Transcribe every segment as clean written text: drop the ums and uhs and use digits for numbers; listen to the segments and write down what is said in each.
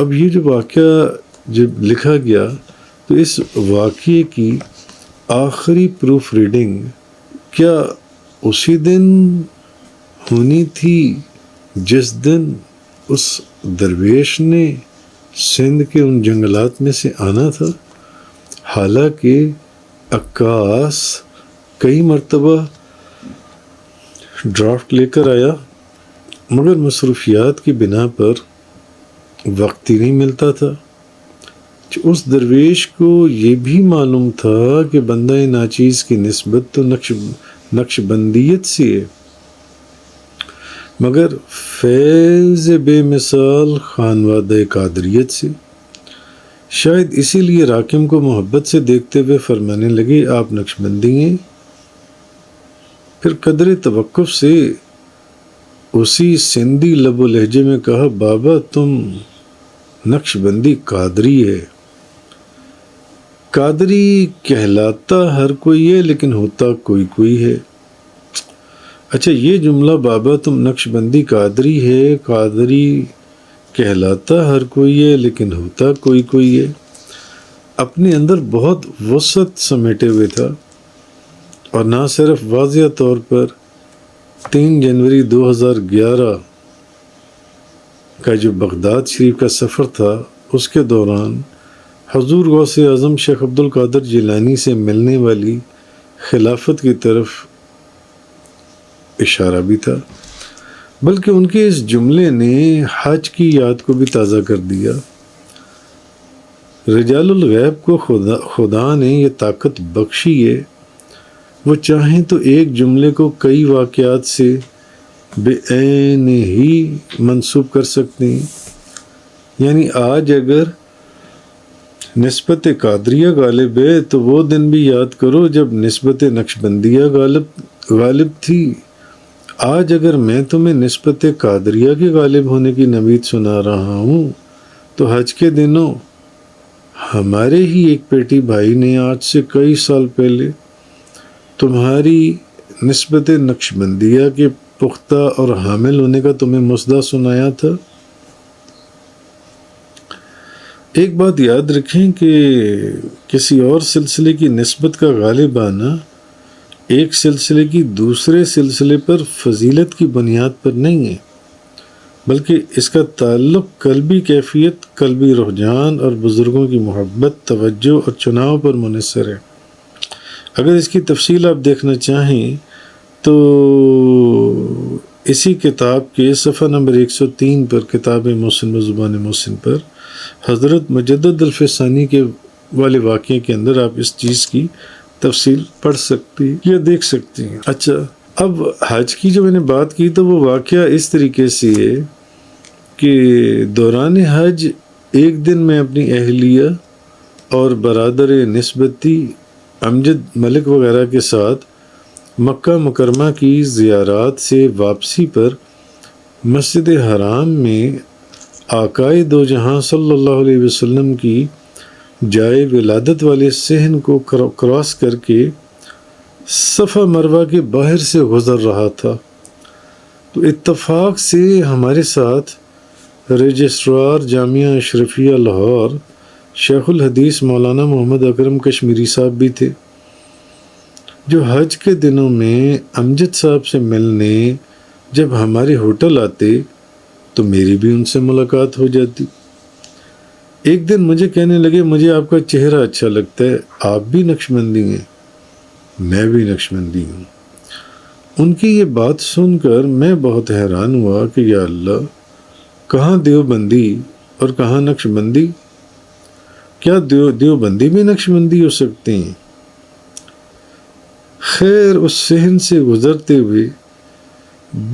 اب یہ جو واقعہ جب لکھا گیا تو اس واقعے کی آخری پروف ریڈنگ کیا اسی دن ہونی تھی جس دن اس درویش نے سندھ کے ان جنگلات میں سے آنا تھا؟ حالانکہ عکاس کئی مرتبہ ڈرافٹ لے کر آیا، مگر مصروفیات کی بنا پر وقت ہی نہیں ملتا تھا۔ اس درویش کو یہ بھی معلوم تھا کہ بندہ ناچیز کی نسبت تو نقش بندیت سے ہے، مگر فیض بے مثال خانوادہ قادریت سے۔ شاید اسی لیے راکم کو محبت سے دیکھتے ہوئے فرمانے لگے، آپ نقش بندی ہیں۔ پھر قدر توقف سے اسی سندھی لب و لہجے میں کہا، بابا تم نقش بندی قادری ہے۔ قادری کہلاتا ہر کوئی ہے لیکن ہوتا کوئی کوئی ہے۔ اچھا، یہ جملہ بابا تم نقش بندی قادری ہے، قادری کہلاتا ہر کوئی ہے لیکن ہوتا کوئی کوئی ہے، اپنے اندر بہت وسعت سمیٹے ہوئے تھا، اور نہ صرف واضح طور پر 3 جنوری 2011 کا جو بغداد شریف کا سفر تھا اس کے دوران حضور غوث اعظم شیخ عبد القادر جیلانی سے ملنے والی خلافت کی طرف اشارہ بھی تھا، بلکہ ان کے اس جملے نے حج کی یاد کو بھی تازہ کر دیا۔ رجال الغیب کو خدا نے یہ طاقت بخشی ہے، وہ چاہیں تو ایک جملے کو کئی واقعات سے بے عین ہی منسوب کر سکتے ہیں۔ یعنی آج اگر نسبت قادریہ غالب ہے تو وہ دن بھی یاد کرو جب نسبت نقشبندیہ غالب تھی۔ آج اگر میں تمہیں نسبت قادریہ کے غالب ہونے کی نوید سنا رہا ہوں تو حج کے دنوں ہمارے ہی ایک پیٹی بھائی نے آج سے کئی سال پہلے تمہاری نسبت نقشبندیہ کے پختہ اور حامل ہونے کا تمہیں مسئلہ سنایا تھا۔ ایک بات یاد رکھیں کہ کسی اور سلسلے کی نسبت کا غالب آنا ایک سلسلے کی دوسرے سلسلے پر فضیلت کی بنیاد پر نہیں ہے، بلکہ اس کا تعلق قلبی کیفیت، قلبی رجحان اور بزرگوں کی محبت، توجہ اور چناؤ پر منحصر ہے۔ اگر اس کی تفصیل آپ دیکھنا چاہیں تو اسی کتاب کے صفحہ نمبر 103 پر، کتاب محسن و زبان محسن پر، حضرت مجدد الفسانی کے والے واقعے کے اندر آپ اس چیز کی تفصیل پڑھ سکتی یا دیکھ سکتی ہیں۔ اچھا، اب حج کی جو میں نے بات کی تو وہ واقعہ اس طریقے سے ہے کہ دوران حج ایک دن میں اپنی اہلیہ اور برادر نسبتی امجد ملک وغیرہ کے ساتھ مکہ مکرمہ کی زیارات سے واپسی پر مسجد حرام میں آقائے دو جہاں صلی اللہ علیہ وسلم کی جائے ولادت والے صحن کو کراس کر کے صفا مروہ کے باہر سے گزر رہا تھا، تو اتفاق سے ہمارے ساتھ رجسٹرار جامعہ اشرفیہ لاہور شیخ الحدیث مولانا محمد اکرم کشمیری صاحب بھی تھے، جو حج کے دنوں میں امجد صاحب سے ملنے جب ہمارے ہوٹل آتے تو میری بھی ان سے ملاقات ہو جاتی۔ ایک دن مجھے کہنے لگے، مجھے آپ کا چہرہ اچھا لگتا ہے، آپ بھی نقشبندی ہیں؟ میں بھی نقشبندی ہوں۔ ان کی یہ بات سن کر میں بہت حیران ہوا کہ یا اللہ، کہاں دیوبندی اور کہاں نقشبندی؟ کیا دیوبندی بھی نقشبندی ہو سکتے ہیں؟ خیر، اس صحن سے گزرتے ہوئے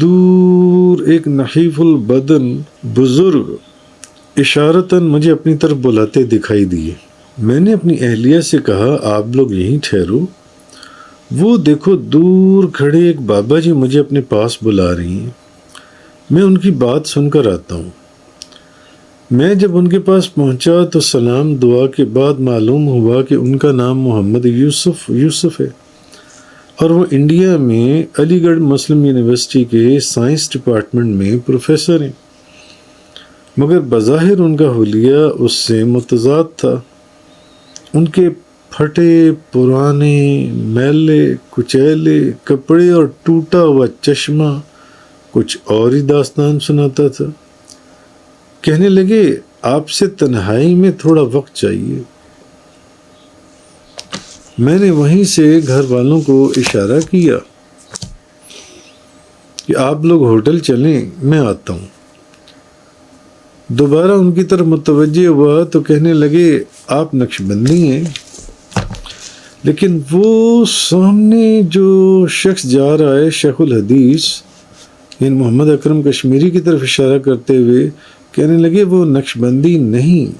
دور ایک نحیف البدن بزرگ اشارتاً مجھے اپنی طرف بلاتے دکھائی دیے۔ میں نے اپنی اہلیہ سے کہا، آپ لوگ یہیں ٹھہرو، وہ دیکھو دور کھڑے ایک بابا جی مجھے اپنے پاس بلا رہی ہیں، میں ان کی بات سن کر آتا ہوں۔ میں جب ان کے پاس پہنچا تو سلام دعا کے بعد معلوم ہوا کہ ان کا نام محمد یوسف ہے، اور وہ انڈیا میں علی گڑھ مسلم یونیورسٹی کے سائنس ڈپارٹمنٹ میں پروفیسر ہیں۔ مگر بظاہر ان کا حلیہ اس سے متضاد تھا۔ ان کے پھٹے پرانے میلے کچیلے کپڑے اور ٹوٹا ہوا چشمہ کچھ اور ہی داستان سناتا تھا۔ کہنے لگے آپ سے تنہائی میں تھوڑا وقت چاہیے۔ میں نے وہیں سے گھر والوں کو اشارہ کیا کہ آپ لوگ ہوٹل چلیں، میں آتا ہوں۔ دوبارہ ان کی طرف متوجہ ہوا تو کہنے لگے آپ نقش بندی ہیں، لیکن وہ سامنے جو شخص جا رہا ہے شیخ الحدیث یعنی محمد اکرم کشمیری کی طرف اشارہ کرتے ہوئے کہنے لگے وہ نقش بندی نہیں،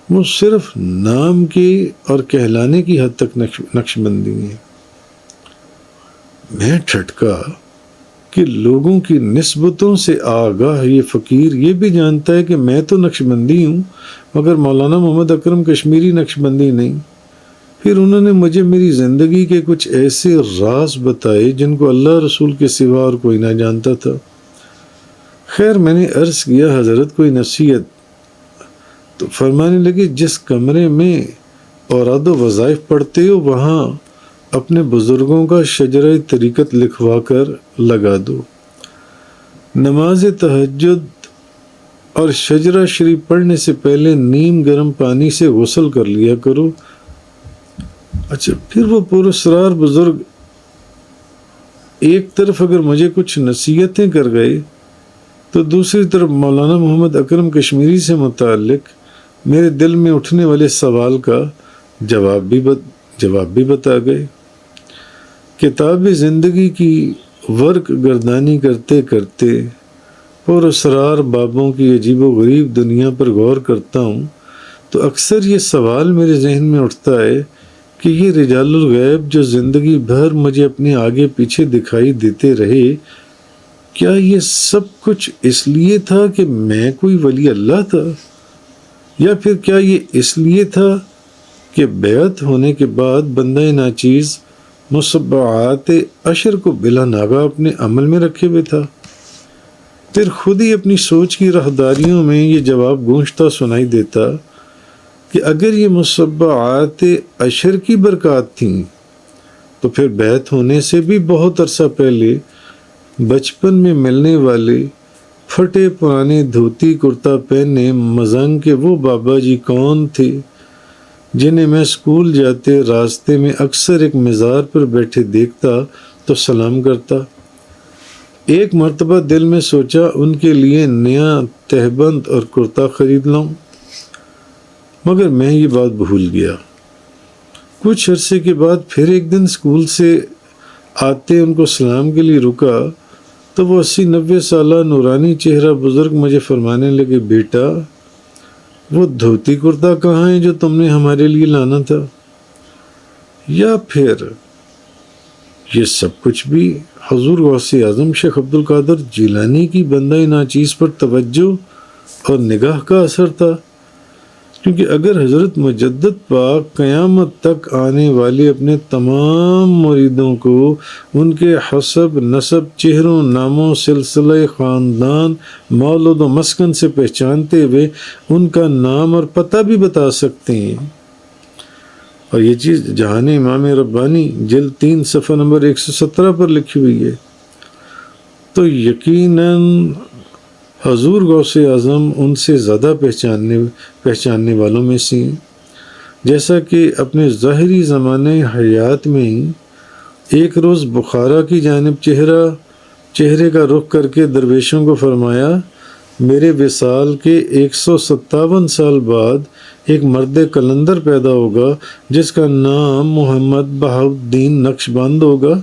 وہ صرف نام کی اور کہلانے کی حد تک نقش بندی ہیں۔ میں ٹھٹکا کہ لوگوں کی نسبتوں سے آگاہ یہ فقیر یہ بھی جانتا ہے کہ میں تو نقش بندی ہوں مگر مولانا محمد اکرم کشمیری نقش بندی نہیں۔ پھر انہوں نے مجھے میری زندگی کے کچھ ایسے راز بتائے جن کو اللہ رسول کے سوا اور کوئی نہ جانتا تھا۔ خیر میں نے عرض کیا حضرت کوئی نصیحت؟ تو فرمانے لگے جس کمرے میں اوراد و وظائف پڑھتے ہو وہاں اپنے بزرگوں کا شجرہ طریقت لکھوا کر لگا دو، نماز تہجد اور شجرہ شریف پڑھنے سے پہلے نیم گرم پانی سے غسل کر لیا کرو۔ اچھا پھر وہ پراسرار بزرگ ایک طرف اگر مجھے کچھ نصیحتیں کر گئے تو دوسری طرف مولانا محمد اکرم کشمیری سے متعلق میرے دل میں اٹھنے والے سوال کا جواب بھی بتا گئے۔ کتاب زندگی کی ورق گردانی کرتے کرتے پراسرار بابوں کی عجیب و غریب دنیا پر غور کرتا ہوں تو اکثر یہ سوال میرے ذہن میں اٹھتا ہے کہ یہ رجال الغیب جو زندگی بھر مجھے اپنے آگے پیچھے دکھائی دیتے رہے، کیا یہ سب کچھ اس لیے تھا کہ میں کوئی ولی اللہ تھا، یا پھر کیا یہ اس لیے تھا کہ بیعت ہونے کے بعد بندہ ناچیز مصبعات عشر کو بلا ناغہ اپنے عمل میں رکھے ہوئے تھا؟ پھر خود ہی اپنی سوچ کی راہداریوں میں یہ جواب گونجتا سنائی دیتا کہ اگر یہ مصبعات عشر کی برکات تھیں تو پھر بیعت ہونے سے بھی بہت عرصہ پہلے بچپن میں ملنے والے پھٹے پرانے دھوتی کرتا پہنے مزنگ کے وہ بابا جی کون تھے جنہیں میں اسکول جاتے راستے میں اکثر ایک مزار پر بیٹھے دیکھتا تو سلام کرتا۔ ایک مرتبہ دل میں سوچا ان کے لیے نیا تہبند اور کرتا خرید لاؤں، مگر میں یہ بات بھول گیا۔ کچھ عرصے کے بعد پھر ایک دن اسکول سے آتے ان کو سلام کے لیے رکا تو وہ 80-90 سالہ نورانی چہرہ بزرگ مجھے فرمانے لگے بیٹا وہ دھوتی کرتا کہاں ہے جو تم نے ہمارے لیے لانا تھا؟ یا پھر یہ سب کچھ بھی حضور غوث اعظم شیخ عبد القادر جیلانی کی بندہ ناچیز پر توجہ اور نگاہ کا اثر تھا؟ کیونکہ اگر حضرت مجدد پاک قیامت تک آنے والے اپنے تمام مریدوں کو ان کے حسب نسب چہروں ناموں سلسلہ خاندان مولد و مسکن سے پہچانتے ہوئے ان کا نام اور پتہ بھی بتا سکتے ہیں، اور یہ چیز جہان امام ربانی جلد 3 صفحہ نمبر 117 پر لکھی ہوئی ہے، تو یقیناً حضور غوث اعظم ان سے زیادہ پہچاننے والوں میں سے ہیں۔ جیسا کہ اپنے ظاہری زمانے حیات میں ہی ایک روز بخارا کی جانب چہرے کا رخ کر کے درویشوں کو فرمایا میرے وصال کے 157 سال بعد ایک مرد قلندر پیدا ہوگا جس کا نام محمد بہاؤالدین نقش بند ہوگا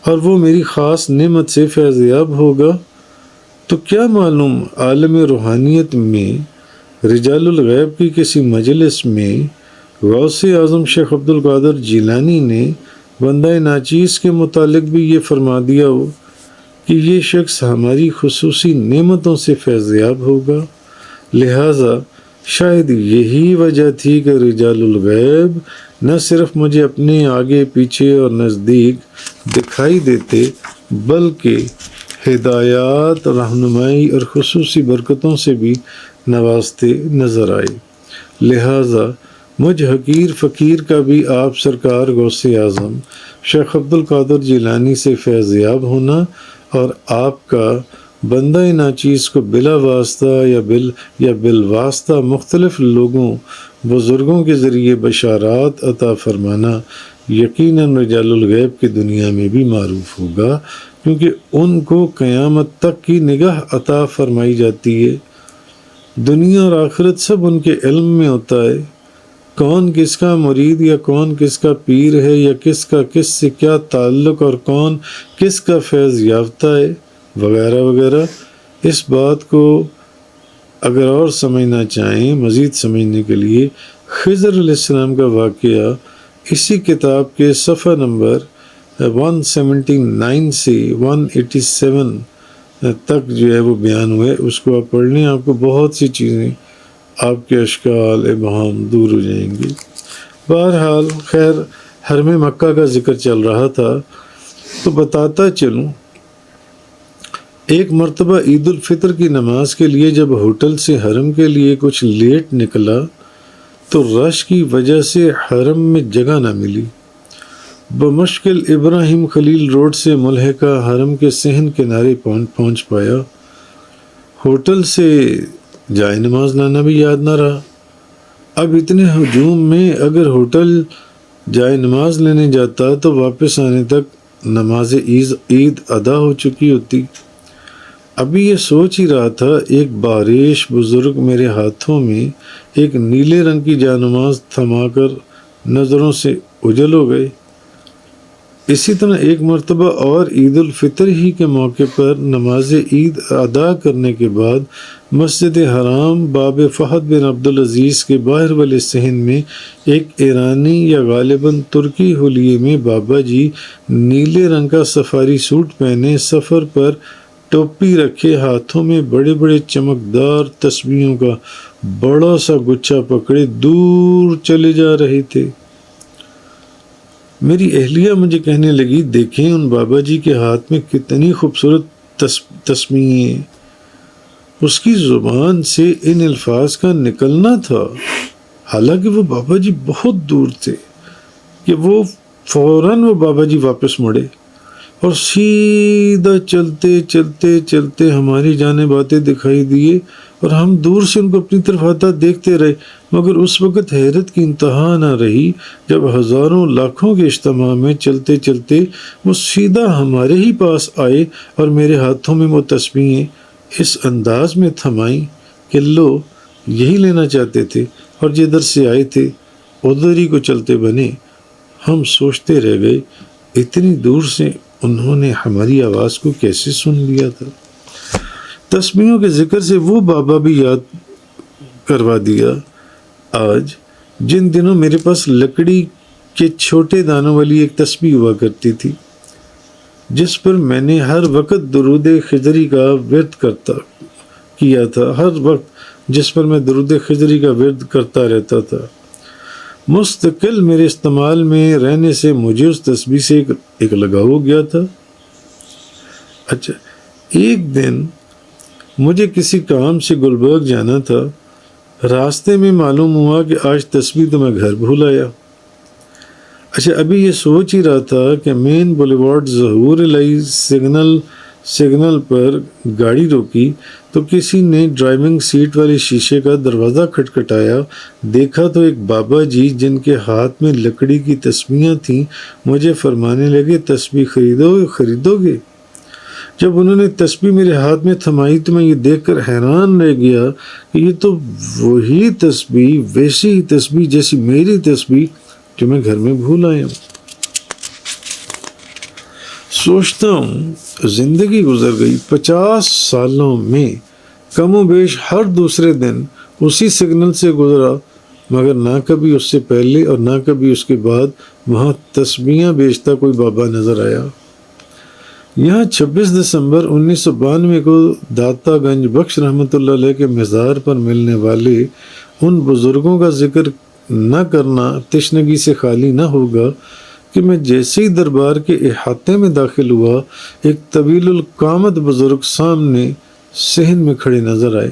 اور وہ میری خاص نعمت سے فیضیاب ہوگا۔ تو کیا معلوم عالم روحانیت میں رجال الغیب کی کسی مجلس میں غوث اعظم شیخ عبد القادر جیلانی نے بندہ ناچیز کے متعلق بھی یہ فرما دیا ہو کہ یہ شخص ہماری خصوصی نعمتوں سے فیضیاب ہوگا۔ لہٰذا شاید یہی وجہ تھی کہ رجال الغیب نہ صرف مجھے اپنے آگے پیچھے اور نزدیک دکھائی دیتے بلکہ ہدایات، رہنمائی اور خصوصی برکتوں سے بھی نوازتے نظر آئے۔ لہٰذا مجھ حقیر فقیر کا بھی آپ سرکار غوث اعظم شیخ عبد القادر جیلانی سے فیض یاب ہونا اور آپ کا بندہ ناچیز کو بلا واسطہ یا بالواسطہ مختلف لوگوں بزرگوں کے ذریعے بشارات عطا فرمانا یقیناً رجال الغیب کی دنیا میں بھی معروف ہوگا، کیونکہ ان کو قیامت تک کی نگاہ عطا فرمائی جاتی ہے۔ دنیا اور آخرت سب ان کے علم میں ہوتا ہے، کون کس کا مرید یا کون کس کا پیر ہے، یا کس کا کس سے کیا تعلق اور کون کس کا فیض یافتہ ہے، وغیرہ وغیرہ۔ اس بات کو اگر اور سمجھنا چاہیں، مزید سمجھنے کے لیے خضر علیہ السلام کا واقعہ اسی کتاب کے صفحہ نمبر 179 سے 187 تک جو ہے وہ بیان ہوئے، اس کو آپ پڑھ لیں، آپ کو بہت سی چیزیں، آپ کے اشکال ابہام دور ہو جائیں گے۔ بہرحال خیر، حرم مکہ کا ذکر چل رہا تھا تو بتاتا چلوں، ایک مرتبہ عید الفطر کی نماز کے لیے جب ہوٹل سے حرم کے لیے کچھ لیٹ نکلا تو رش کی وجہ سے حرم میں جگہ نہ ملی۔ بمشکل ابراہیم خلیل روڈ سے ملحقہ حرم کے صحن کنارے پہنچ پایا۔ ہوٹل سے جائے نماز لانا بھی یاد نہ رہا۔ اب اتنے ہجوم میں اگر ہوٹل جائے نماز لینے جاتا تو واپس آنے تک نماز عید ادا ہو چکی ہوتی۔ ابھی یہ سوچ ہی رہا تھا، ایک باریش بزرگ میرے ہاتھوں میں ایک نیلے رنگ کی جانماز تھما کر نظروں سے اجل ہو گئے۔ اسی طرح ایک مرتبہ اور عید الفطر ہی کے موقع پر نماز عید ادا کرنے کے بعد مسجد حرام باب فہد بن عبدالعزیز کے باہر والے صحن میں ایک ایرانی یا غالباً ترکی حلیے میں بابا جی نیلے رنگ کا سفاری سوٹ پہنے، سفر پر ٹوپی رکھے، ہاتھوں میں بڑے بڑے چمکدار تسبیحوں کا بڑا سا گچھا پکڑے دور چلے جا رہے تھے۔ میری اہلیہ مجھے کہنے لگی، دیکھیں ان بابا جی کے ہاتھ میں کتنی خوبصورت تسبیحیں ہیں۔ اس کی زبان سے ان الفاظ کا نکلنا تھا، حالانکہ وہ بابا جی بہت دور تھے، کہ وہ فوراً بابا جی واپس مڑے اور سیدھا چلتے چلتے چلتے ہماری جانب آتے دکھائی دیے، اور ہم دور سے ان کو اپنی طرف آتا دیکھتے رہے، مگر اس وقت حیرت کی انتہا نہ رہی جب ہزاروں لاکھوں کے اجتماع میں چلتے چلتے وہ سیدھا ہمارے ہی پاس آئے اور میرے ہاتھوں میں وہ تسبیحیں اس انداز میں تھمائیں کہ لو یہی لینا چاہتے تھے اور جدھر سے آئے تھے ادھر ہی کو چلتے بنے۔ ہم سوچتے رہ گئے، اتنی دور سے انہوں نے ہماری آواز کو کیسے سن لیا تھا۔ تسبیحوں کے ذکر سے وہ بابا بھی یاد کروا دیا۔ آج جن دنوں میرے پاس لکڑی کے چھوٹے دانوں والی ایک تسبیح ہوا کرتی تھی، جس پر میں نے ہر وقت درود خضری کا ورد کیا تھا، ہر وقت جس پر میں درود خضری کا ورد کرتا رہتا تھا، مستقل میرے استعمال میں رہنے سے مجھے اس تسبیح سے ایک لگاؤ ہو گیا تھا۔ اچھا، ایک دن مجھے کسی کام سے گلبرگ جانا تھا، راستے میں معلوم ہوا کہ آج تسبیح تو میں گھر بھول آیا۔ اچھا، ابھی یہ سوچ ہی رہا تھا کہ مین بولیوارڈ ظہور الہی سگنل پر گاڑی روکی تو کسی نے ڈرائیونگ سیٹ والے شیشے کا دروازہ کھٹکھٹایا۔ دیکھا تو ایک بابا جی جن کے ہاتھ میں لکڑی کی تسبیحاں تھیں مجھے فرمانے لگے، تسبیح خریدو گے؟ جب انہوں نے تسبیح میرے ہاتھ میں تھمائی تو میں یہ دیکھ کر حیران رہ گیا کہ یہ تو وہی تسبیح، ویسی ہی تسبیح جیسی میری تسبیح جو میں گھر میں بھول آیا ہوں۔ سوچتا ہوں زندگی گزر گئی، 50 سالوں میں کم و بیش ہر دوسرے دن اسی سگنل سے گزرا، مگر نہ کبھی اس سے پہلے اور نہ کبھی اس کے بعد وہاں تسبیحاں بیچتا کوئی بابا نظر آیا۔ یہاں 26 دسمبر 1992 کو داتا گنج بخش رحمۃ اللہ علیہ کے مزار پر ملنے والے ان بزرگوں کا ذکر نہ کرنا تشنگی سے خالی نہ ہوگا کہ میں جیسے ہی دربار کے احاطے میں داخل ہوا، ایک طویل القامت بزرگ سامنے صحن میں کھڑے نظر آئے۔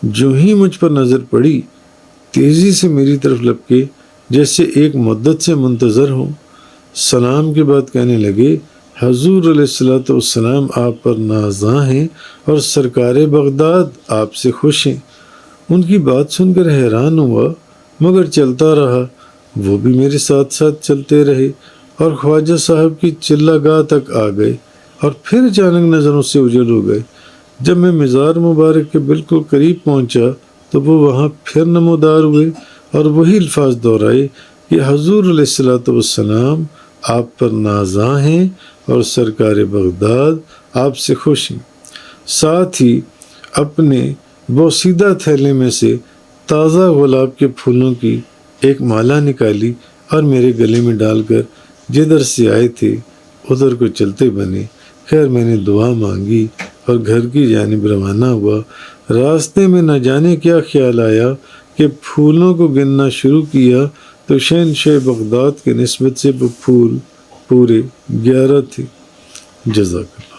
جو ہی مجھ پر نظر پڑی، تیزی سے میری طرف لپکے جیسے ایک مدت سے منتظر ہوں۔ سلام کے بعد کہنے لگے، حضور علیہ السلام آپ پر نازاں ہیں اور سرکار بغداد آپ سے خوش ہیں۔ ان کی بات سن کر حیران ہوا، مگر چلتا رہا۔ وہ بھی میرے ساتھ ساتھ چلتے رہے اور خواجہ صاحب کی چلہ گاہ تک آ گئے اور پھر اچانک نظروں سے اجل ہو گئے۔ جب میں مزار مبارک کے بالکل قریب پہنچا تو وہ وہاں پھر نمودار ہوئے اور وہی الفاظ دہرائے کہ حضور علیہ السلام آپ پر نازاں ہیں اور سرکار بغداد آپ سے خوش ہیں۔ ساتھ ہی اپنے بوسیدہ تھیلے میں سے تازہ گلاب کے پھولوں کی ایک مالا نکالی اور میرے گلے میں ڈال کر جدھر سے آئے تھے ادھر کو چلتے بنے۔ خیر میں نے دعا مانگی اور گھر کی جانب روانہ ہوا۔ راستے میں نہ جانے کیا خیال آیا کہ پھولوں کو گننا شروع کیا تو شہنشاہ بغداد کے نسبت سے وہ پھول پورے 11 تھے۔ جزاک اللہ۔